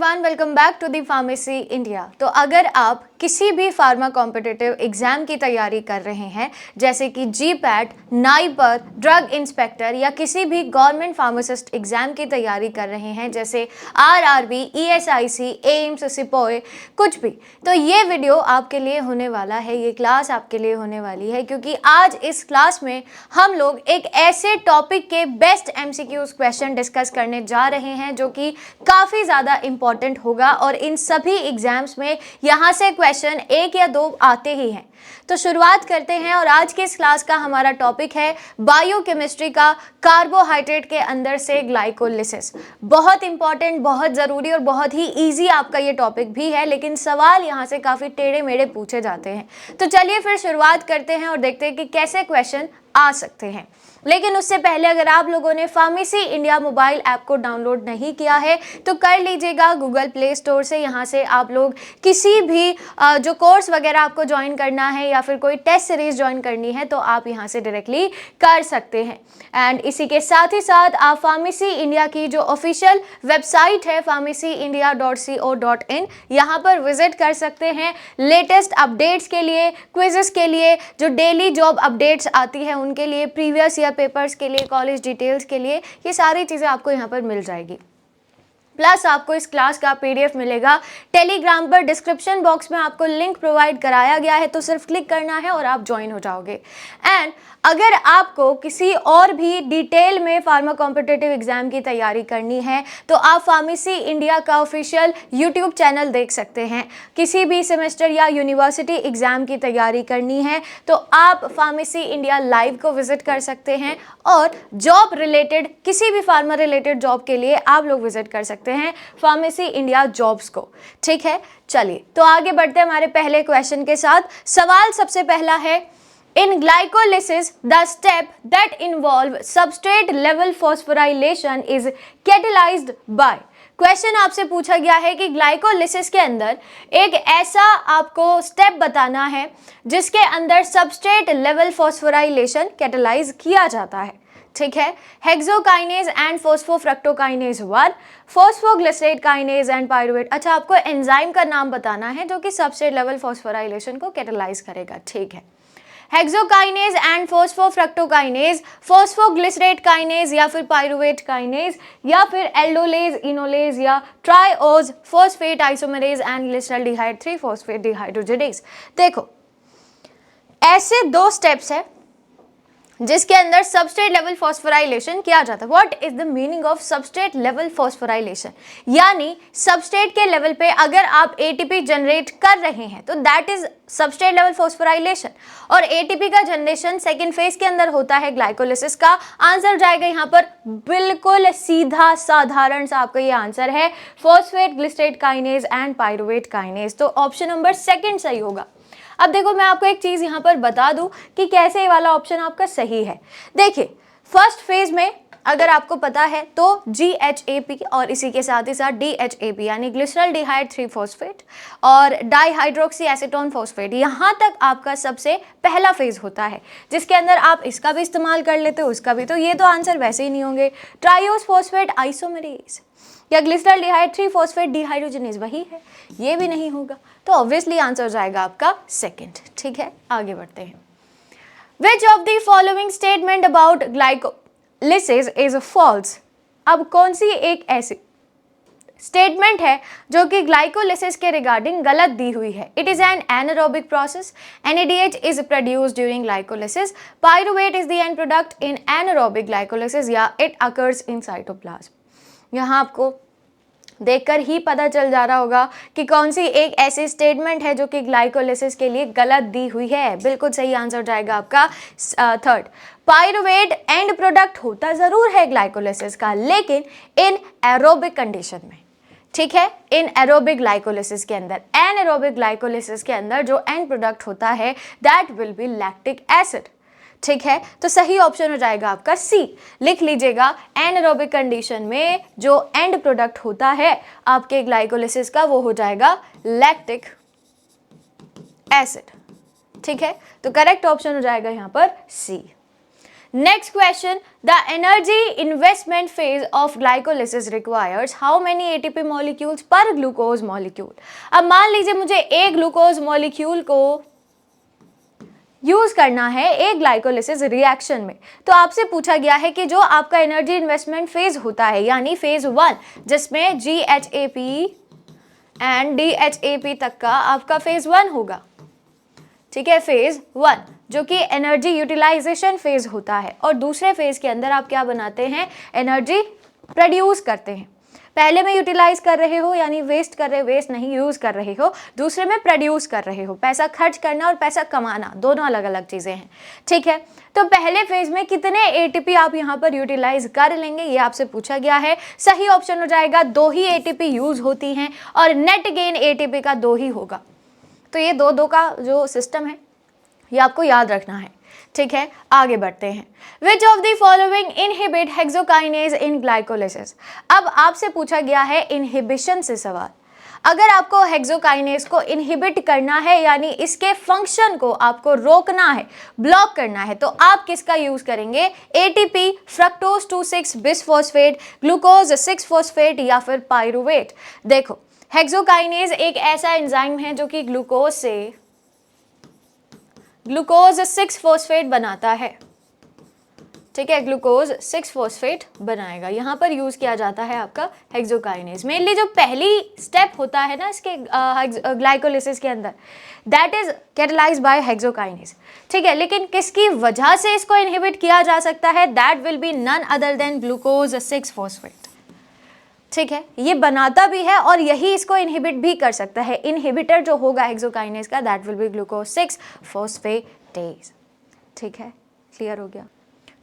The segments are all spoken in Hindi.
Everyone, welcome back to the pharmacy India. तो अगर आप किसी भी फार्मा कॉम्पिटिटिव एग्जाम की तैयारी कर रहे हैं, जैसे कि जीपैट, नाइपर, ड्रग इंस्पेक्टर या किसी भी गवर्नमेंट फार्मासिस्ट एग्जाम की तैयारी कर रहे हैं, जैसे आरआरबी, ईएसआईसी, एम्स, सिपोए, कुछ भी, तो ये वीडियो आपके लिए होने वाला है, ये क्लास आपके लिए होने वाली है, क्योंकि आज इस क्लास में हम लोग एक ऐसे टॉपिक के बेस्ट एमसीक्यूज क्वेश्चन डिस्कस करने जा रहे हैं जो कि काफ़ी ज़्यादा इंपॉर्टेंट होगा और इन सभी एग्जाम्स में यहाँ से क्वेश्चन एक या दो आते ही हैं। तो शुरुआत करते हैं और आज के इस क्लास का हमारा टॉपिक है बायोकेमिस्ट्री का कार्बोहाइड्रेट के अंदर से ग्लाइकोलिसिस। बहुत इंपॉर्टेंट, बहुत ज़रूरी और बहुत ही ईजी आपका ये टॉपिक भी है, लेकिन सवाल यहाँ से काफ़ी टेढ़े मेढ़े पूछे जाते हैं। तो चलिए फिर शुरुआत करते हैं और देखते हैं कि कैसे क्वेश्चन आ सकते हैं। लेकिन उससे पहले अगर आप लोगों ने फार्मेसी इंडिया मोबाइल ऐप को डाउनलोड नहीं किया है तो कर लीजिएगा गूगल प्ले स्टोर से। यहाँ से आप लोग किसी भी जो कोर्स वगैरह आपको ज्वाइन करना है या फिर कोई टेस्ट सीरीज ज्वाइन करनी है तो आप यहाँ से डायरेक्टली कर सकते हैं। एंड इसी के साथ ही साथ आप फार्मेसी इंडिया की जो ऑफिशियल वेबसाइट है pharmacyindia.co.in, यहाँ पर विजिट कर सकते हैं लेटेस्ट अपडेट्स के लिए, क्विजेस के लिए, जो डेली जॉब अपडेट्स आती है उनके लिए, प्रीवियस ईयर पेपर्स के लिए, कॉलेज डिटेल्स के लिए, ये सारी चीज़ें आपको यहाँ पर मिल जाएगी। प्लस आपको इस क्लास का पीडीएफ मिलेगा टेलीग्राम पर, डिस्क्रिप्शन बॉक्स में आपको लिंक प्रोवाइड कराया गया है, तो सिर्फ क्लिक करना है और आप ज्वाइन हो जाओगे। एंड अगर आपको किसी और भी डिटेल में फार्मा कॉम्पिटिटिव एग्जाम की तैयारी करनी है तो आप फार्मेसी इंडिया का ऑफिशियल यूट्यूब चैनल देख सकते हैं। किसी भी सेमेस्टर या यूनिवर्सिटी एग्जाम की तैयारी करनी है तो आप फार्मेसी इंडिया लाइव को विजिट कर सकते हैं और जॉब रिलेटेड, किसी भी फार्मा रिलेटेड जॉब के लिए आप लोग विजिट कर सकते हैं फार्मेसी इंडिया जॉब्स को। ठीक है, चलिए तो आगे बढ़ते हैं हमारे पहले क्वेश्चन के साथ। सवाल सबसे पहला है, In glycolysis, the step that involve substrate level phosphorylation is catalyzed by। Question आपसे पूछा गया है कि ग्लाइकोलिसिस के अंदर एक ऐसा आपको स्टेप बताना है जिसके अंदर सबस्ट्रेट लेवल फॉस्फोराइलेशन कैटेलाइज किया जाता है। ठीक है, hexokinase and phosphofructokinase 1, phosphoglycerate kinase and pyruvate. अच्छा, आपको एंजाइम का नाम बताना है जो कि सबस्ट्रेट लेवल फॉस्फोराइलेशन को कैटेलाइज करेगा। ठीक है, hexokinase and phosphofructokinase, phosphoglycerate kinase या फिर पायरुवेट काइनेज या फिर एल्डोलेज, इनोलेज या triose phosphate isomerase and glyceraldehyde 3 phosphate dehydrogenase. देखो, ऐसे दो स्टेप्स है जिसके अंदर सबस्ट्रेट लेवल फॉस्फोराइलेशन किया जाता है। What is the meaning of substrate level phosphorylation? यानी सबस्ट्रेट के लेवल पे अगर आप एटीपी जनरेट कर रहे हैं तो that is substrate level phosphorylation, और एटीपी का जनरेशन सेकेंड फेज के अंदर होता है ग्लाइकोलिसिस का। आंसर जाएगा यहाँ पर बिल्कुल सीधा साधारण सा, आपका ये आंसर है phosphate glycerate kinase and pyruvate kinase. तो ऑप्शन नंबर सेकंड सही होगा। अब देखो, मैं आपको एक चीज यहां पर बता दूं कि कैसे ये वाला ऑप्शन आपका सही है। देखिए, फर्स्ट फेज में अगर आपको पता है तो GHAP और इसी के साथ ही साथ DHAP यानी ग्लिसरॉल्डिहाइड 3 फोस्फेट और डाइहाइड्रोक्सी एसीटोन फोस्फेट, यहाँ तक आपका सबसे पहला फेज होता है जिसके अंदर आप इसका भी इस्तेमाल कर लेते हो, उसका भी। तो ये तो आंसर वैसे ही नहीं होंगे। ट्राइओस फोस्फेट आइसोमेरेज या ग्लिसरॉल्डिहाइड 3 फोस्फेट डिहाइड्रोजिनेज वही है, ये भी नहीं होगा। तो ऑब्वियसली आंसर जाएगा आपका सेकंड। ठीक है, आगे बढ़ते हैं। Which of the following statement about glycolysis is false? अब कौन सी एक ऐसी स्टेटमेंट है जो कि ग्लाइकोलिसिस के रिगार्डिंग गलत दी हुई है? It is an anaerobic process, NADH is produced during glycolysis, pyruvate is the end product in anaerobic glycolysis या इट अकर्स इन साइटोप्लाज्म। यहाँ आपको देखकर ही पता चल जा रहा होगा कि कौन सी एक ऐसी स्टेटमेंट है जो कि ग्लाइकोलिसिस के लिए गलत दी हुई है। बिल्कुल सही आंसर जाएगा आपका थर्ड। पायरुवेट एंड प्रोडक्ट होता जरूर है ग्लाइकोलिसिस का, लेकिन इन एरोबिक कंडीशन में। ठीक है, इन एरोबिक ग्लाइकोलिसिस के अंदर, एनारोबिक ग्लाइकोलिसिस के अंदर जो एंड प्रोडक्ट होता है that will B lactic acid. ठीक है, तो सही ऑप्शन हो जाएगा आपका सी। लिख लीजिएगा, एनारोबिक कंडीशन में जो एंड प्रोडक्ट होता है आपके ग्लाइकोलिसिस का वो हो जाएगा लैक्टिक एसिड। ठीक है, तो करेक्ट ऑप्शन हो जाएगा यहाँ पर सी। Next question, the energy investment phase of glycolysis requires how many ATP molecules per glucose molecule? अब मान लीजिए मुझे एक ग्लूकोज मॉलिक्यूल को यूज करना है एक ग्लाइकोलिसिस रिएक्शन में, तो आपसे पूछा गया है कि जो आपका एनर्जी इन्वेस्टमेंट फेज होता है यानी फेज 1 जिसमें GHAP एंड DHAP तक का आपका फेज 1 होगा, ठीक है, फेज 1 जो कि एनर्जी यूटिलाइजेशन फेज होता है, और दूसरे फेज के अंदर आप क्या बनाते हैं, एनर्जी प्रोड्यूस करते हैं। पहले में यूटिलाइज कर रहे हो यानी वेस्ट कर रहे हो, वेस्ट नहीं यूज कर रहे हो, दूसरे में प्रोड्यूस कर रहे हो। पैसा खर्च करना और पैसा कमाना दोनों अलग अलग चीजें हैं, ठीक है। तो पहले फेज में कितने एटीपी आप यहाँ पर यूटिलाइज कर लेंगे ये आपसे पूछा गया है। सही ऑप्शन हो जाएगा 2 ही एटीपी यूज होती हैं और नेट गेन एटीपी का 2 ही होगा। तो ये 2-2 का जो सिस्टम है ये आपको याद रखना है, ठीक है। आगे बढ़ते हैं। Which of the following inhibit hexokinase in glycolysis? अब आपसे पूछा गया है इनहिबिशन से सवाल। अगर आपको हेक्सोकाइनेज को इनहिबिट करना है यानी इसके फंक्शन को आपको रोकना है, ब्लॉक करना है, तो आप किसका यूज करेंगे, ATP, fructose 2,6 bisphosphate, glucose 6 phosphate या फिर पायरुवेट। देखो हेक्सोकाइनेज एक ऐसा एंजाइम है जो कि ग्लूकोज से ग्लूकोज 6 फॉस्फेट बनाता है, ठीक है, ग्लूकोज 6 फॉस्फेट बनाएगा। यहाँ पर यूज किया जाता है आपका हेक्सोकाइनेज। मेनली जो पहली स्टेप होता है ना इसके ग्लाइकोलिसिस के अंदर, that is catalysed by hexokinase, ठीक है। लेकिन किसकी वजह से इसको इनहिबिट किया जा सकता है, that will be none other than glucose 6 phosphate, ठीक है। ये बनाता भी है और यही इसको इनहिबिट भी कर सकता है। इनहिबिटर जो होगा हेक्सोकाइनेज का that will B glucose 6 phosphatase, ठीक है, क्लियर हो गया।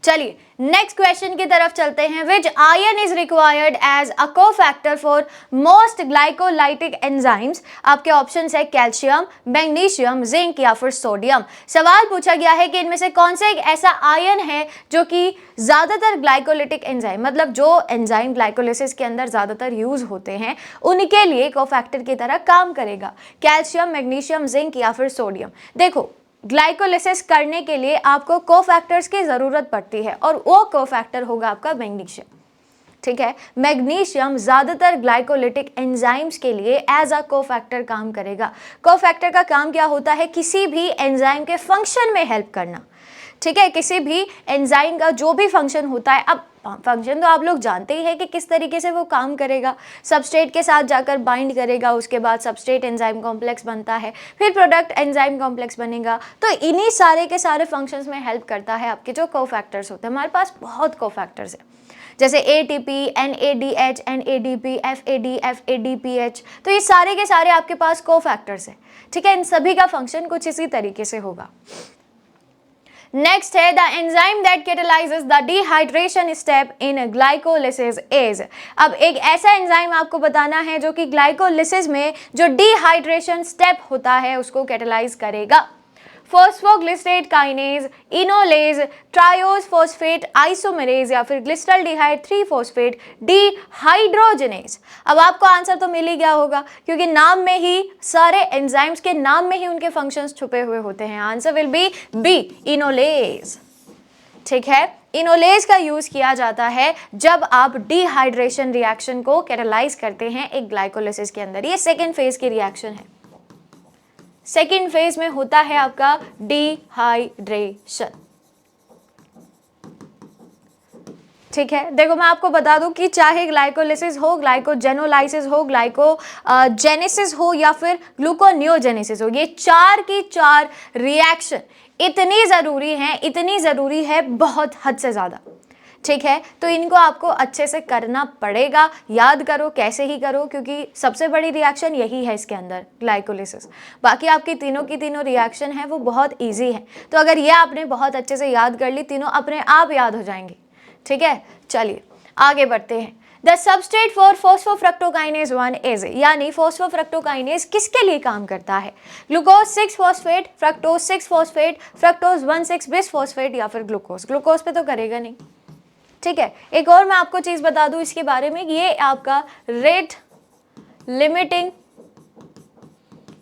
चलिए नेक्स्ट क्वेश्चन की तरफ चलते हैं। Which ion is required as a cofactor for most glycolytic enzymes? आपके ऑप्शन है कैल्शियम, मैग्नीशियम, जिंक या फिर सोडियम। सवाल पूछा गया है कि इनमें से कौन सा एक ऐसा आयन है जो कि ज्यादातर ग्लाइकोलिटिक एंजाइम, मतलब जो एंजाइम ग्लाइकोलिसिस के अंदर ज्यादातर यूज होते हैं उनके लिए कोफैक्टर की तरह काम करेगा। कैल्शियम, मैग्नीशियम, जिंक या फिर सोडियम। देखो ग्लाइकोलिसिस करने के लिए आपको कोफैक्टर्स की जरूरत पड़ती है और वो कोफैक्टर होगा आपका मैग्नीशियम, ठीक है। मैग्नीशियम ज्यादातर ग्लाइकोलिटिक एंजाइम्स के लिए एज अ कोफैक्टर काम करेगा। कोफैक्टर का काम क्या होता है, किसी भी एंजाइम के फंक्शन में हेल्प करना, ठीक है। किसी भी एंजाइम का जो भी फंक्शन होता है, अब फंक्शन तो आप लोग जानते ही हैं कि किस तरीके से वो काम करेगा। सबस्ट्रेट के साथ जाकर बाइंड करेगा, उसके बाद सबस्ट्रेट एंजाइम कॉम्प्लेक्स बनता है, फिर प्रोडक्ट एंजाइम कॉम्प्लेक्स बनेगा। तो इन्हीं सारे के सारे फंक्शंस में हेल्प करता है आपके जो कोफैक्टर्स होते हैं। हमारे पास बहुत कोफैक्टर्स हैं जैसे ATP, NADH, NADP, FAD, FADPH। तो ये सारे के सारे आपके पास कोफैक्टर्स हैं, ठीक है। इन सभी का फंक्शन कुछ इसी तरीके से होगा। नेक्स्ट है the enzyme that कैटलाइजेस the dehydration step in glycolysis is. अब एक ऐसा एंजाइम आपको बताना है जो कि ग्लाइकोलिसिस में जो डिहाइड्रेशन स्टेप होता है उसको कैटलाइज करेगा। Phosphoglycerate kinase, enolase, triose phosphate isomerase या फिर ग्लिसरल्डिहाइड 3 फॉस्फेट डिहाइड्रोजनेज। अब आपको आंसर तो मिल ही गया होगा क्योंकि नाम में ही, सारे एंजाइम्स के नाम में ही उनके फंक्शंस छुपे हुए होते हैं। Answer will be B, enolase, ठीक है। इनोलेज का यूज किया जाता है जब आप डिहाइड्रेशन रिएक्शन को कैटलाइज करते हैं एक ग्लाइकोलिसिस के अंदर। ये सेकेंड फेज की रिएक्शन है। सेकेंड फेज में होता है आपका डिहाइड्रेशन, ठीक है। देखो मैं आपको बता दूं कि चाहे ग्लाइकोलिसिस हो, ग्लाइकोजेनोलाइसिस हो, ग्लाइकोजेनेसिस हो या फिर ग्लूकोनियोजेनेसिस हो, ये 4 की 4 रिएक्शन इतनी ज़रूरी है बहुत हद से ज़्यादा, ठीक है। तो इनको आपको अच्छे से करना पड़ेगा। याद करो, कैसे ही करो, क्योंकि सबसे बड़ी रिएक्शन यही है इसके अंदर, ग्लाइकोलिसिस। बाकी आपकी तीनों की तीनों रिएक्शन है वो बहुत इजी है। तो अगर ये आपने बहुत अच्छे से याद कर ली, तीनों अपने आप याद हो जाएंगी, ठीक है। चलिए आगे बढ़ते हैं। द सबस्ट्रेट फॉर फॉस्फोफ्रक्टोकाइनेज 1 इज, यानी फॉस्फोफ्रक्टोकाइनेज किसके लिए काम करता है? Glucose 6 phosphate, fructose 6 phosphate, fructose 1,6 bisphosphate या फिर ग्लूकोज पे तो करेगा नहीं, ठीक है। एक और मैं आपको चीज बता दूं इसके बारे में, ये आपका रेट लिमिटिंग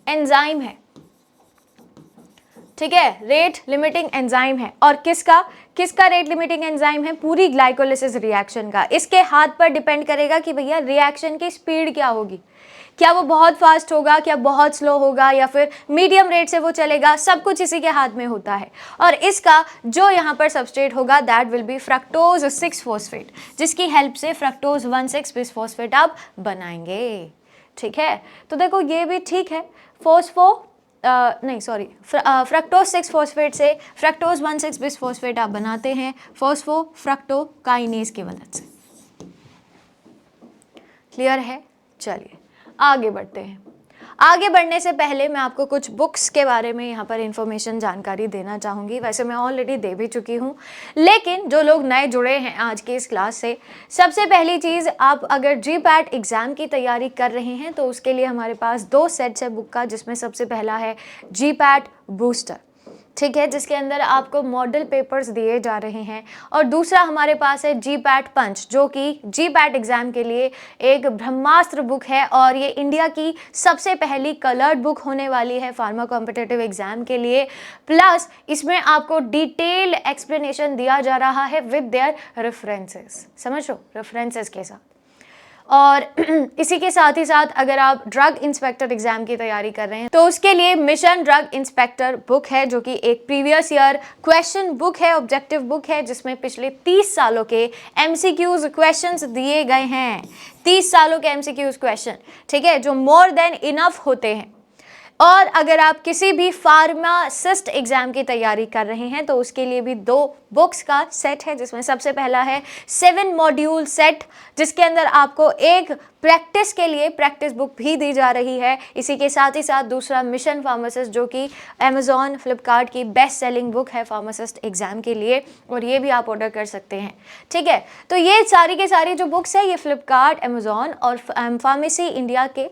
एंजाइम है, ठीक है, रेट लिमिटिंग एंजाइम है। और किसका किसका रेट लिमिटिंग एंजाइम है? पूरी ग्लाइकोलिसिस रिएक्शन का। इसके हाथ पर डिपेंड करेगा कि भैया रिएक्शन की स्पीड क्या होगी, क्या वो बहुत फास्ट होगा, क्या बहुत स्लो होगा, या फिर मीडियम रेट से वो चलेगा। सब कुछ इसी के हाथ में होता है। और इसका जो यहाँ पर सबस्ट्रेट होगा that will B fructose 6 phosphate, जिसकी हेल्प से फ्रक्टोज 1,6 बिस फॉस्फेट आप बनाएंगे। ठीक है, तो देखो ये भी ठीक है। फ्रक्टोज 6 फॉस्फेट से फ्रक्टोज 1,6 बिस फॉस्फेट आप बनाते हैं फॉस्फोफ्रक्टोकाइनेज की मदद से। क्लियर है? चलिए आगे बढ़ते हैं। आगे बढ़ने से पहले मैं आपको कुछ बुक्स के बारे में यहाँ पर इंफॉर्मेशन जानकारी देना चाहूँगी। वैसे मैं ऑलरेडी दे भी चुकी हूँ, लेकिन जो लोग नए जुड़े हैं आज की इस क्लास से, सबसे पहली चीज़, आप अगर GPAT एग्ज़ाम की तैयारी कर रहे हैं तो उसके लिए हमारे पास 2 सेट्स है बुक का, जिसमें सबसे पहला है GPAT बूस्टर, ठीक है, जिसके अंदर आपको मॉडल पेपर्स दिए जा रहे हैं। और दूसरा हमारे पास है GPAT पंच, जो कि GPAT एग्जाम के लिए एक ब्रह्मास्त्र बुक है और ये इंडिया की सबसे पहली कलर्ड बुक होने वाली है फार्मा कॉम्पिटिटिव एग्जाम के लिए। प्लस इसमें आपको डिटेल एक्सप्लेनेशन दिया जा रहा है विद देयर रेफरेंसेस, समझ लो, रेफरेंसेस के साथ। और इसी के साथ ही साथ अगर आप ड्रग इंस्पेक्टर एग्जाम की तैयारी कर रहे हैं तो उसके लिए मिशन ड्रग इंस्पेक्टर बुक है, जो कि एक प्रीवियस ईयर क्वेश्चन बुक है, ऑब्जेक्टिव बुक है, जिसमें पिछले 30 सालों के MCQs क्वेश्चंस दिए गए हैं। 30 सालों के MCQs क्वेश्चन, ठीक है, जो मोर देन इनफ होते हैं। और अगर आप किसी भी फार्मासिस्ट एग्जाम की तैयारी कर रहे हैं तो उसके लिए भी 2 बुक्स का सेट है, जिसमें सबसे पहला है 7 मॉड्यूल सेट, जिसके अंदर आपको एक प्रैक्टिस के लिए प्रैक्टिस बुक भी दी जा रही है। इसी के साथ ही साथ दूसरा मिशन फार्मासिस्ट, जो कि अमेजॉन फ्लिपकार्ट की बेस्ट सेलिंग बुक है फार्मासिस्ट एग्जाम के लिए, और ये भी आप ऑर्डर कर सकते हैं। ठीक है, तो ये सारी के सारी जो बुक्स है ये फ्लिपकार्ट, अमेजॉन और फार्मेसी इंडिया के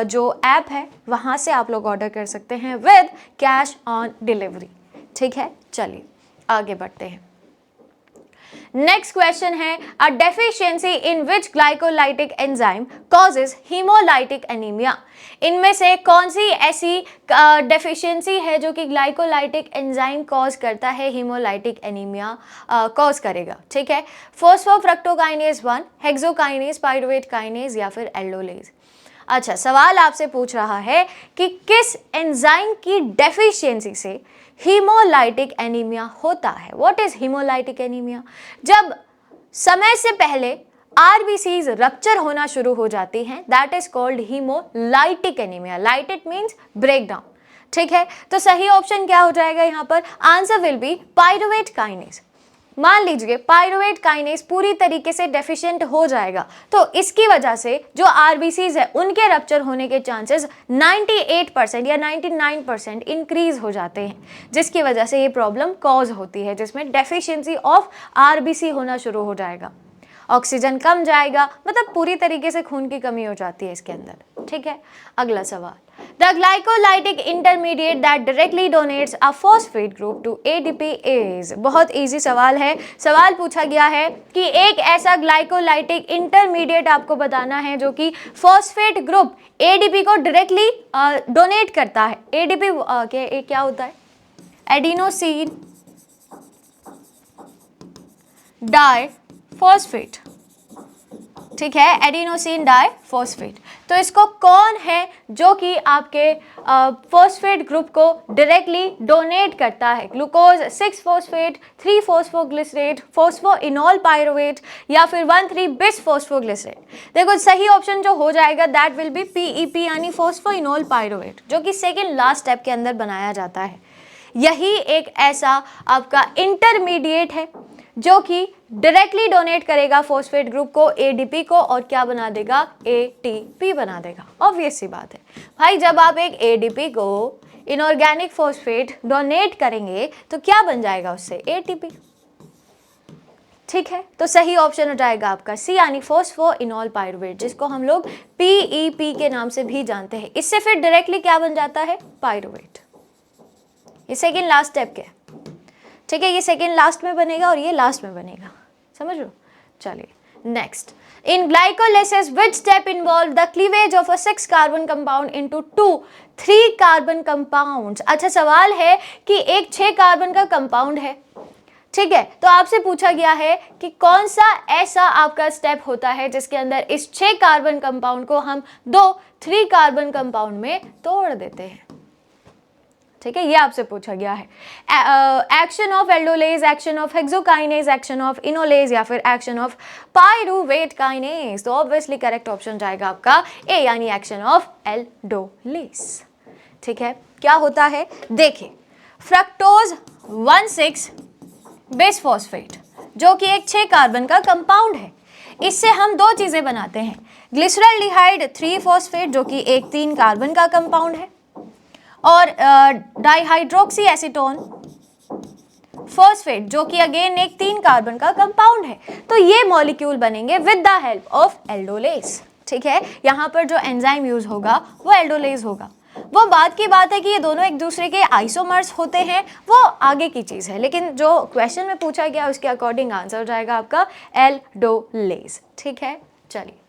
जो ऐप है वहाँ से आप लोग ऑर्डर कर सकते हैं विद कैश ऑन डिलीवरी। ठीक है, चलिए आगे बढ़ते हैं। नेक्स्ट क्वेश्चन है, अ deficiency in which glycolytic enzyme causes haemolytic anaemia. इनमें से कौन सी ऐसी डेफिशिएंसी है जो कि ग्लाइकोलाइटिक एंजाइम कॉज करता है, हीमोलाइटिक एनीमिया कॉज करेगा। ठीक है, फॉस्फोफ्रक्टोकाइनेज 1, हेक्सोकाइनेज, पाइरुवेट काइनेज या फिर एल्डोलेज। अच्छा, सवाल आपसे पूछ रहा है कि किस एंजाइम की डेफिशिएंसी से हीमोलाइटिक एनीमिया होता है। What is haemolytic anaemia? जब समय से पहले RBCs रप्चर होना शुरू हो जाती हैं, that is called haemolytic anaemia. Lytic means break down. ठीक है, तो सही ऑप्शन क्या हो जाएगा यहाँ पर? Answer will B pyruvate kinase. मान लीजिए पाइरुवेट काइनेज पूरी तरीके से डेफिशिएंट हो जाएगा तो इसकी वजह से जो RBCs है उनके रप्चर होने के चांसेस 98% या 99% इंक्रीज हो जाते हैं, जिसकी वजह से ये प्रॉब्लम कॉज होती है, जिसमें डेफिशिएंसी ऑफ RBC होना शुरू हो जाएगा, ऑक्सीजन कम जाएगा, मतलब पूरी तरीके से खून की कमी हो जाती है इसके अंदर। ठीक है, अगला सवाल, the glycolytic intermediate that directly donates a phosphate group to ADP is. बहुत इजी सवाल है। सवाल पूछा गया है कि एक ऐसा ग्लाइकोलाइटिक इंटरमीडिएट आपको बताना है जो कि फॉस्फेट ग्रुप ADP को डायरेक्टली डोनेट करता है। ADP क्या होता है? Adenosine diphosphate. ठीक है, एडिनोसिन डाइफॉस्फेट। तो इसको कौन है जो कि आपके फॉस्फेट ग्रुप को डायरेक्टली डोनेट करता है? Glucose 6 phosphate, 3 phosphoglycerate, phosphoenol pyruvate या फिर 1,3 बिस फॉस्फोग्लिसरेट। देखो सही ऑप्शन जो हो जाएगा दैट विल बी PEP यानी फॉस्फोइनॉल पाइरुवेट, जो कि सेकेंड लास्ट स्टेप के अंदर बनाया जाता है। यही एक ऐसा आपका इंटरमीडिएट है जो कि डायरेक्टली डोनेट करेगा फॉस्फेट ग्रुप को, ADP को, और क्या बना देगा? ATP बना देगा। ऑब्वियस सी बात है भाई, जब आप एक ADP को इनऑर्गेनिक फॉस्फेट डोनेट करेंगे तो क्या बन जाएगा उससे? ATP। ठीक है, तो सही ऑप्शन हो जाएगा आपका C यानी फॉस्फोइनॉल पाइरुवेट, जिसको हम लोग PEP के नाम से भी जानते हैं। इससे फिर डायरेक्टली क्या बन जाता है? पाइरुवेट। ये सेकेंड लास्ट स्टेप क्या है? ठीक है, ये सेकेंड लास्ट में बनेगा और ये लास्ट में बनेगा, समझ लो। चलिए next, In glycolysis, which step involved the cleavage of a 6 carbon compound into 2 3 carbon compounds? अच्छा, सवाल है कि एक 6 कार्बन का कंपाउंड है, ठीक है, तो आपसे पूछा गया है कि कौन सा ऐसा आपका स्टेप होता है जिसके अंदर इस 6 कार्बन कंपाउंड को हम 3 कार्बन कंपाउंड में तोड़ देते हैं। ठीक है, ये आपसे पूछा गया है। Action of aldolase, action of hexokinase, action of enolase या फिर एक्शन ऑफ पायरुवेट काइनेज। तो ऑब्वियसली करेक्ट ऑप्शन जाएगा आपका ए, यानी एक्शन ऑफ एल्डोलेज। ठीक है, क्या होता है देखिए, फ्रक्टोज 1,6 बिसफॉस्फेट जो कि एक 6 कार्बन का कंपाउंड है, इससे हम 2 चीजें बनाते हैं, ग्लिसरॉल्डिहाइड 3 फॉस्फेट जो कि एक 3 कार्बन का कंपाउंड है, और डाइहाइड्रोक्सी एसीटोन फॉस्फेट जो कि अगेन एक 3 कार्बन का कंपाउंड है। तो ये मॉलिक्यूल बनेंगे with the help of aldolase. ठीक है, यहाँ पर जो एंजाइम यूज होगा वो एल्डोलेज होगा। वो बात की बात है कि ये दोनों एक दूसरे के आइसोमर्स होते हैं, वो आगे की चीज़ है, लेकिन जो क्वेश्चन में पूछा गया उसके अकॉर्डिंग आंसर जाएगा आपका एल्डोलेज। ठीक है, चलिए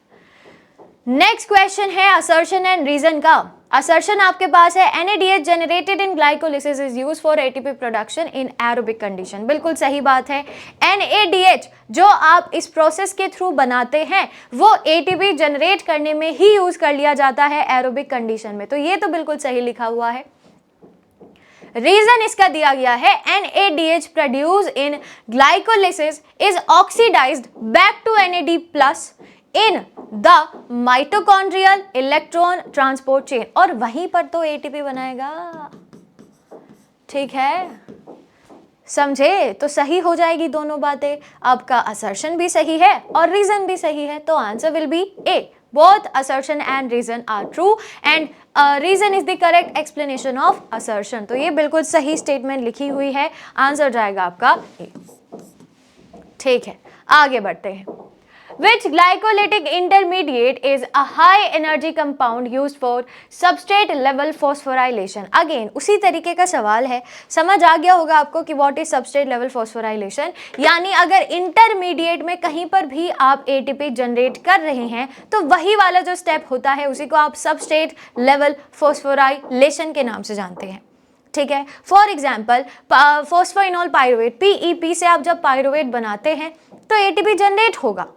नेक्स्ट क्वेश्चन है असर्शन एंड रीजन का। असर्शन आपके पास है NADH generated in glycolysis is used for ATP production in aerobic condition. बिल्कुल सही बात है, NADH जो आप इस प्रोसेस के थ्रू बनाते हैं वो ATP जनरेट करने में ही यूज कर लिया जाता है एरोबिक कंडीशन में, तो ये तो बिल्कुल सही लिखा हुआ है। रीजन इसका दिया गया है NADH produce in glycolysis is oxidised back to NAD+ in the mitochondrial electron transport chain, और वहीं पर तो ATP बनाएगा। ठीक है, समझे, तो सही हो जाएगी दोनों बातें, आपका असर्शन भी सही है और रीजन भी सही है, तो answer will be A, both assertion and reason are true and reason is the correct explanation of assertion. तो ये बिल्कुल सही स्टेटमेंट लिखी हुई है, आंसर जाएगा आपका ए। ठीक है, आगे बढ़ते हैं। Which glycolytic intermediate is a high energy compound used for substrate level phosphorylation? Again उसी तरीके का सवाल है, समझ आ गया होगा आपको कि what is substrate level phosphorylation, यानी अगर इंटरमीडिएट में कहीं पर भी आप ATP जनरेट कर रहे हैं तो वही वाला जो स्टेप होता है उसी को आप सबस्ट्रेट लेवल फॉस्फोराइलेशन के नाम से जानते हैं। ठीक है, for example phosphoenol pyruvate PEP से आप जब पायरुवेट बनाते हैं तो ATP जनरेट होगा।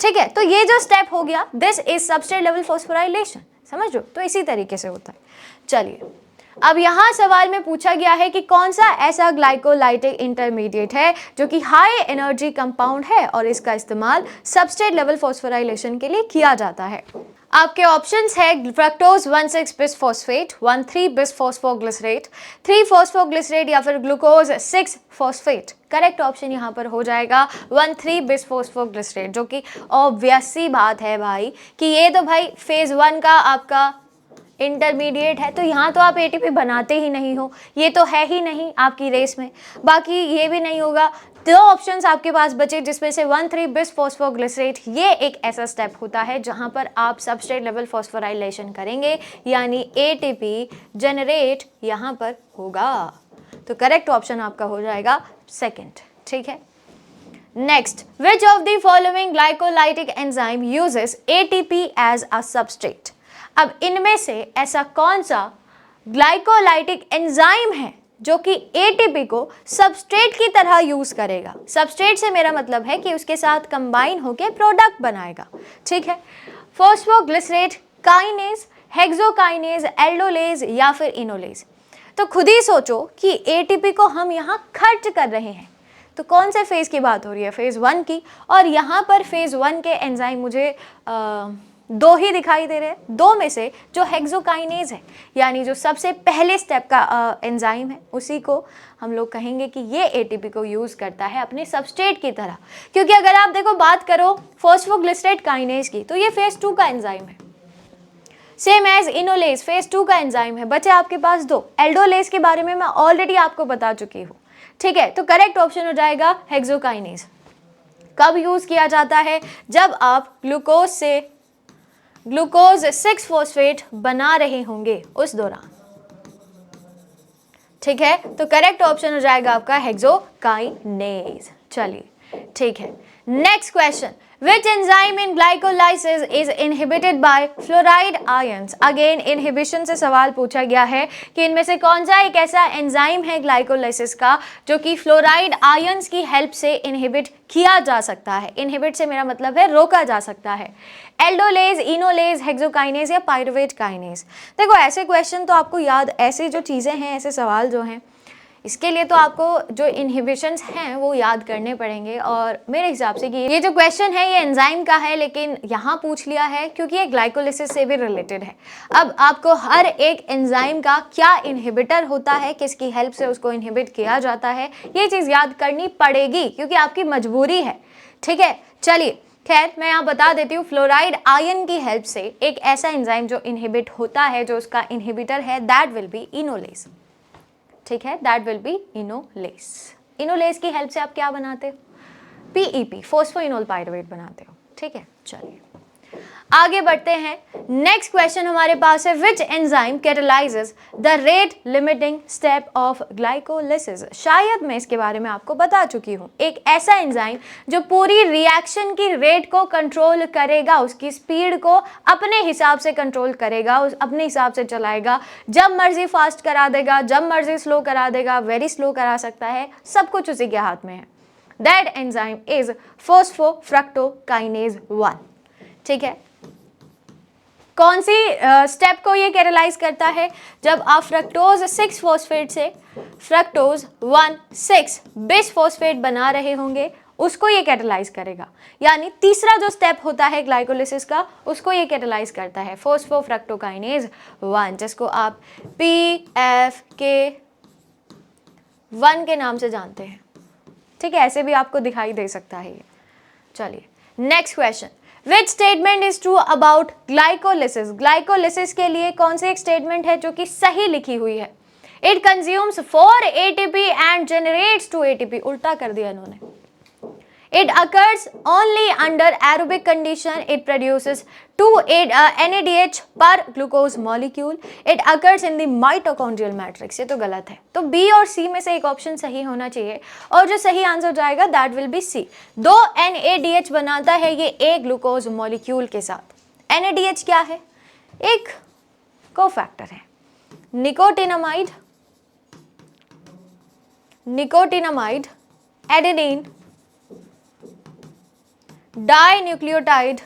ठीक है, तो ये जो स्टेप हो गया this is substrate level phosphorylation, समझ लो, तो इसी तरीके से होता है। चलिए अब यहाँ सवाल में पूछा गया है कि कौन सा ऐसा ग्लाइकोलाइटिक इंटरमीडिएट है जो कि हाई एनर्जी कंपाउंड है और इसका इस्तेमाल सबस्ट्रेट लेवल फॉस्फोराइलेशन के लिए किया जाता है। आपके ऑप्शंस है फ्रक्टोज 1,6 बिसफॉस्फेट, 1,3 बिसफॉस्फोग्लिसरेट, 3 फॉस्फोग्लिसरेट या फिर ग्लूकोज 6 फॉस्फेट। करेक्ट ऑप्शन यहाँ पर हो जाएगा 1,3 बिसफॉस्फोग्लिसरेट, जो कि ऑब्वियस सी बात है भाई कि ये तो भाई फेज 1 का आपका इंटरमीडिएट है, तो यहाँ तो आप ATP बनाते ही नहीं हो, ये तो है ही नहीं आपकी रेस में, बाकी ये भी नहीं होगा। 2 ऑप्शंस आपके पास बचे जिसमें से 1,3 बिसफॉस्फोग्लिसरेट ये एक ऐसा स्टेप होता है जहाँ पर आप सबस्ट्रेट लेवल फॉस्फोराइलेशन करेंगे, यानी ATP जनरेट यहाँ पर होगा, तो करेक्ट ऑप्शन आपका हो जाएगा सेकंड। ठीक है, next, which of the following glycolytic enzyme uses ATP as a substrate? अब इनमें से ऐसा कौन सा ग्लाइकोलाइटिक एंजाइम है जो कि ATP को सबस्ट्रेट की तरह यूज करेगा? सबस्ट्रेट से मेरा मतलब है कि उसके साथ कंबाइन होकर प्रोडक्ट बनाएगा। ठीक है, फॉस्फोग्लिसरेट, काइनेज, हेक्सोकाइनेज, एल्डोलेज या फिर इनोलेज। तो खुद ही सोचो कि ATP को हम यहाँ खर्च कर रहे हैं, तो कौन से फेज की बात हो रही है? फेज 1 की, और यहाँ पर फेज 1 के एंजाइम मुझे 2 ही दिखाई दे रहे हैं। 2 में से जो हेक्सोकाइनेज है, यानी जो सबसे पहले स्टेप का एंजाइम है, उसी को हम लोग कहेंगे कि ये ATP को यूज़ करता है अपने सबस्ट्रेट की तरह, क्योंकि अगर आप देखो बात करो फॉस्फोग्लिसरेट काइनेज की, तो ये फेज 2 का एंजाइम है, सेम एज इनोलेज फेज 2 का एंजाइम है। बचे आपके पास 2। एल्डोलेज के बारे में मैं ऑलरेडी आपको बता चुकी हूँ। ठीक है, तो करेक्ट ऑप्शन हो जाएगा हेक्सोकाइनेज। कब यूज़ किया जाता है? जब आप ग्लूकोज से ग्लूकोज 6 फॉस्फेट बना रहे होंगे उस दौरान। ठीक है, तो करेक्ट ऑप्शन हो जाएगा आपका हेक्सोकाइनेज। चलिए ठीक है, next question, Which enzyme in glycolysis is inhibited by fluoride ions? Again inhibition से सवाल पूछा गया है कि इनमें से कौन सा एक ऐसा एंजाइम है ग्लाइकोलाइसिस का जो कि फ्लोराइड आयंस की हेल्प से इनहिबिट किया जा सकता है। इनहिबिट से मेरा मतलब है रोका जा सकता है। एल्डोलेज, इनोलेज, हेक्सोकाइनेज या पाइरुवेट काइनेज। देखो ऐसे क्वेश्चन तो आपको याद, ऐसी जो चीज़ें हैं, ऐसे सवाल जो हैं, इसके लिए तो आपको जो इनहिबिशंस हैं वो याद करने पड़ेंगे। और मेरे हिसाब से कि ये जो क्वेश्चन है ये एंजाइम का है, लेकिन यहाँ पूछ लिया है क्योंकि ये ग्लाइकोलिसिस से भी रिलेटेड है। अब आपको हर एक एंजाइम का क्या इनहिबिटर होता है, किसकी हेल्प से उसको इनहिबिट किया जाता है, ये चीज़ याद करनी पड़ेगी क्योंकि आपकी मजबूरी है। ठीक है, चलिए खैर मैं यहाँ बता देती हूँ। फ्लोराइड आयन की हेल्प से एक ऐसा एंजाइम जो इनहिबिट होता है, जो उसका इनहिबिटर है, दैट विल बी इनोलेज। ठीक है, that will be enolase. Enolase की हेल्प से आप क्या बनाते हो? पीईपी, फोस्फोइनोल पाइरुवेट बनाते हो। ठीक है, चलिए आगे बढ़ते हैं। नेक्स्ट क्वेश्चन हमारे पास है, which enzyme catalyses the rate limiting step of glycolysis? शायद मैं इसके बारे में आपको बता चुकी हूँ। एक ऐसा एंजाइम जो पूरी रिएक्शन की रेट को कंट्रोल करेगा, उसकी स्पीड को अपने हिसाब से कंट्रोल करेगा, उस अपने हिसाब से चलाएगा, जब मर्जी फास्ट करा देगा, जब मर्जी स्लो करा देगा, वेरी स्लो करा सकता है, सब कुछ उसी के हाथ में है। That enzyme is phosphofructokinase 1। ठीक है, कौन सी स्टेप को ये कैटालाइज करता है? जब आप फ्रक्टोज 6 फॉस्फेट से फ्रक्टोज 1,6 बिसफॉस्फेट बना रहे होंगे, उसको ये कैटालाइज करेगा। यानी तीसरा जो स्टेप होता है ग्लाइकोलिसिस का, उसको ये कैटालाइज करता है, फोस्फोफ्रक्टोकाइनेज 1, जिसको आप PFK1 के नाम से जानते हैं। ठीक है, ऐसे भी आपको दिखाई दे सकता है ये। चलिए next question, which statement is true about glycolysis? Glycolysis के लिए कौन सी एक स्टेटमेंट है जो कि सही लिखी हुई है? It consumes 4 ATP and generates 2 ATP। उल्टा कर दिया इन्होंने। It occurs only under aerobic condition. It produces 2 NADH per glucose molecule. It occurs in the mitochondrial matrix. ये तो गलत है, तो B और C में से एक ऑप्शन सही होना चाहिए और जो सही आंसर जाएगा that will B C। 2 NADH बनाता है ये एक ग्लूकोज मॉलिक्यूल के साथ। NADH क्या है? एक कोफैक्टर है। निकोटिनामाइड, एडेनिन, डाइन्यूक्लियोटाइड,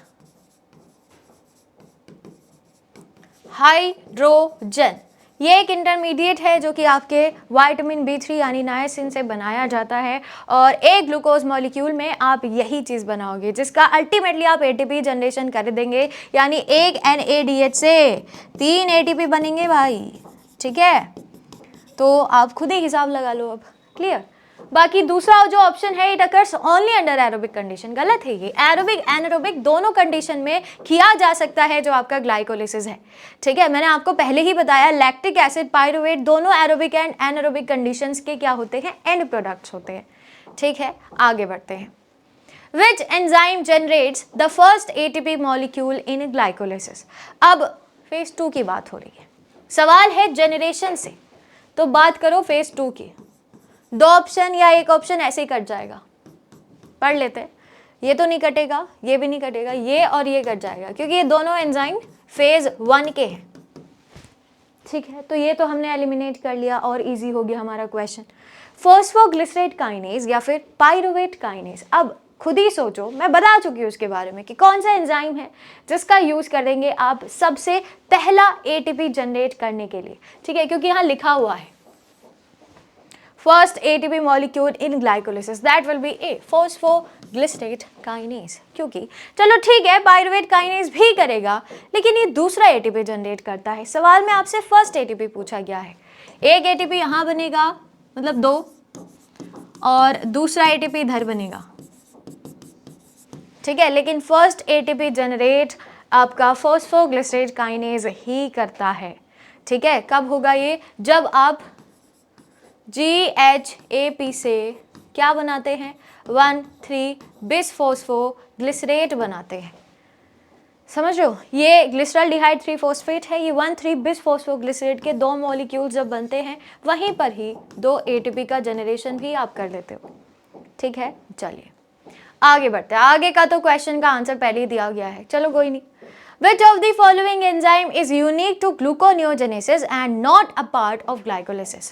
हाइड्रोजन, ये एक इंटरमीडिएट है जो कि आपके विटामिन B3 यानी नायसिन से बनाया जाता है। और एक ग्लूकोज मॉलिक्यूल में आप यही चीज़ बनाओगे जिसका अल्टीमेटली आप ATP जनरेशन कर देंगे। यानी एक NADH से 3 ATP बनेंगे भाई। ठीक है, तो आप खुद ही हिसाब लगा लो अब। क्लियर? बाकी दूसरा जो ऑप्शन है, it occurs only under aerobic condition, गलत है ये। एरोबिक एनारोबिक दोनों कंडीशन में किया जा सकता है जो आपका ग्लाइकोलिसिस है। ठीक है, मैंने आपको पहले ही बताया लैक्टिक एसिड, पाइरुवेट दोनों एरोबिक एंड एनारोबिक कंडीशंस के क्या होते हैं? एंड प्रोडक्ट्स होते हैं। ठीक है, आगे बढ़ते हैं। Which enzyme generates the first ATP molecule in glycolysis? अब फेज 2 की बात हो रही है, सवाल है जनरेशन से, तो बात करो फेज 2 की। 2 ऑप्शन या एक ऑप्शन ऐसे ही कट जाएगा, पढ़ लेते हैं। ये तो नहीं कटेगा, ये भी नहीं कटेगा, ये और ये कट जाएगा क्योंकि ये दोनों एंजाइम फेज 1 के हैं। ठीक है, तो ये तो हमने एलिमिनेट कर लिया और इजी हो गया हमारा क्वेश्चन। फॉस्फोग्लिसरेट काइनेज या फिर पाइरुवेट काइनेज, अब खुद ही सोचो, मैं बता चुकी हूँ उसके बारे में कि कौन सा एंजाइम है जिसका यूज़ करेंगे आप सबसे पहला ATP जनरेट करने के लिए। ठीक है, क्योंकि यहाँ लिखा हुआ है first ATP molecule in glycolysis, that will be A, phosphoglycerate kinase। क्योंकि चलो ठीक है पाइरुवेट काइनेज भी करेगा, लेकिन ये दूसरा ATP जनरेट करता है। सवाल में आपसे फर्स्ट ATP पूछा गया है, एक ATP यहाँ बनेगा मतलब 2 और दूसरा ATP इधर बनेगा। ठीक है, लेकिन फर्स्ट ATP जनरेट आपका फॉस्फोग्लिसरेट काइनेज ही करता है। ठीक है, कब होगा ये? जब आप GHAP से क्या बनाते हैं? 1,3 बिसफॉस्फोग्लिसरेट बनाते हैं। समझ लो, ये ग्लिसरॉल्डिहाइड 3 फॉस्फेट है, ये 1,3 बिसफॉस्फोग्लिसरेट के 2 मॉलिक्यूल जब बनते हैं वहीं पर ही 2 ATP का जनरेशन भी आप कर लेते हो। ठीक है, चलिए आगे बढ़ते हैं, आगे का तो क्वेश्चन का आंसर पहले ही दिया गया है, चलो कोई नहीं। Which of the following enzyme is unique to gluconeogenesis and not a part of glycolysis?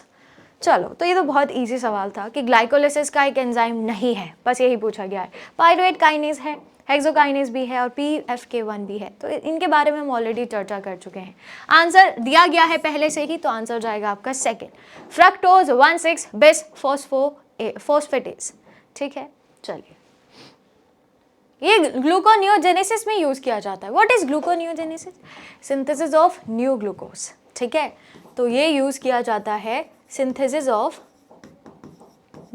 चलो, तो ये तो बहुत इजी सवाल था कि ग्लाइकोलिसिस का एक एंजाइम नहीं है, बस यही पूछा गया है। पायरुवेट काइनेज है, हेक्सोकाइनेज भी है और PFK1 भी है, तो इनके बारे में हम ऑलरेडी चर्चा कर चुके हैं। आंसर दिया गया है पहले से ही, तो आंसर जाएगा आपका सेकेंड, फ्रक्टोज 1,6 बिस फोस्फेटेज। ठीक है, चलिए, ये ग्लूकोनियोजेनेसिस में यूज किया जाता है। What is gluconeogenesis? Synthesis of new glucose. ठीक है, तो ये यूज किया जाता है सिंथेसिस ऑफ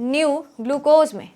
न्यू ग्लूकोज में,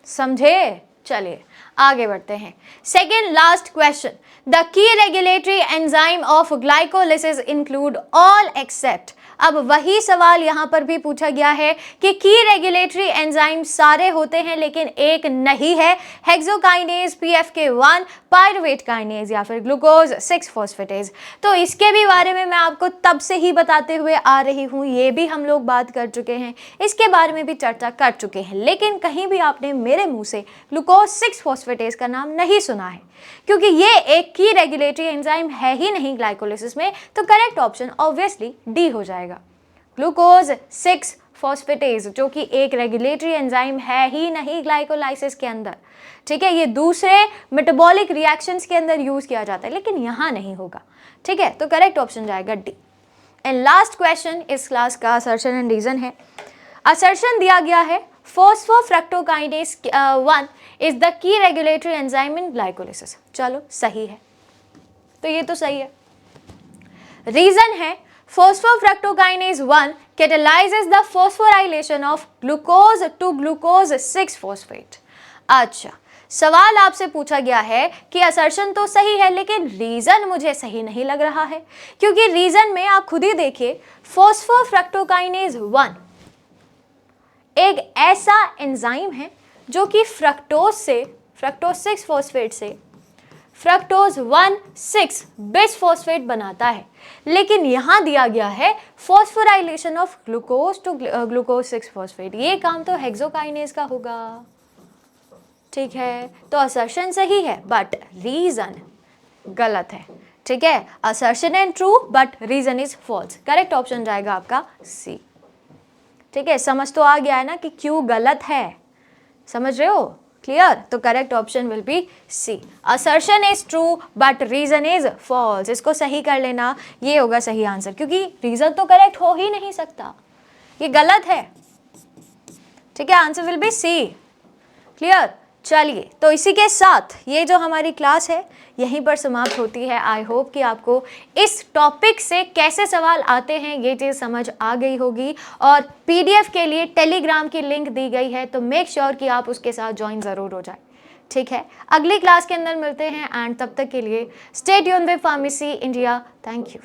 समझे? चलिए आगे बढ़ते हैं। Second last question, the key regulatory enzyme of glycolysis include all except. अब वही सवाल यहां पर भी पूछा गया है कि की रेगुलेटरी एंजाइम सारे होते हैं लेकिन एक नहीं है, हेक्सोकाइनेज, PFK1, पायरुवेट काइनेज या फिर ग्लूकोज 6 फॉस्फेटेज। तो इसके भी बारे में मैं आपको तब से ही बताते हुए आ रही हूं, ये भी हम लोग बात कर चुके हैं, इसके बारे में भी चर्चा कर चुके हैं, लेकिन कहीं भी आपने मेरे मुंह से ग्लूकोज 6 फॉस्फेटेज का नाम नहीं सुना है, क्योंकि ये एक की रेगुलेटरी एंजाइम है ही नहीं ग्लाइकोलिसिस में। तो करेक्ट ऑप्शन ऑब्वियसली डी हो जाएगा, ग्लूकोज 6 फॉस्फेटेज, जो कि एक रेगुलेटरी एंजाइम है ही नहीं ग्लाइकोलाइसिस के अंदर। ठीक है, ये दूसरे मेटाबॉलिक रिएक्शंस के अंदर यूज किया जाता है, लेकिन यहां नहीं होगा। ठीक है, तो करेक्ट ऑप्शन जाएगा डी। एंड लास्ट क्वेश्चन इस क्लास का असर्शन एंड रीजन है। असर्शन दिया गया है फॉस्फोफ्रक्टोकाइनेज 1 is the key regulatory enzyme in glycolysis. चलो सही है, तो ये तो सही है। रीजन है फॉस्फोफ्रक्टोकाइनेज 1 catalyzes the phosphorylation of glucose to glucose 6 phosphate। अच्छा, सवाल आपसे पूछा गया है कि असर्शन तो सही है लेकिन रीजन मुझे सही नहीं लग रहा है, क्योंकि रीजन में आप खुद ही देखिए, फॉस्फोफ्रक्टोकाइनेज 1 एक ऐसा एंजाइम है जो कि फ्रक्टोज 6 फॉस्फेट से फ्रक्टोज 1,6 बिसफॉस्फेट बनाता है, लेकिन यहां दिया गया है phosphorylation of glucose to glucose 6 phosphate. ये काम तो हेक्सोकाइनेज का होगा। ठीक है, तो असर्शन सही है बट रीजन गलत है। ठीक है, assertion and true but reason is false. Correct option जाएगा आपका सी। ठीक है, समझ तो आ गया है ना कि क्यों गलत है, समझ रहे हो? क्लियर? तो correct option will be C, assertion is true but reason is false. इसको सही कर लेना, ये होगा सही आंसर, क्योंकि रीजन तो करेक्ट हो ही नहीं सकता, ये गलत है। ठीक है, answer will be C. Clear? चलिए, तो इसी के साथ ये जो हमारी क्लास है यहीं पर समाप्त होती है। आई होप कि आपको इस टॉपिक से कैसे सवाल आते हैं ये चीज़ समझ आ गई होगी, और PDF के लिए टेलीग्राम की लिंक दी गई है, तो मेक श्योर कि आप उसके साथ ज्वाइन ज़रूर हो जाए। ठीक है, अगली क्लास के अंदर मिलते हैं, एंड तब तक के लिए stay tuned with pharmacy India. Thank you.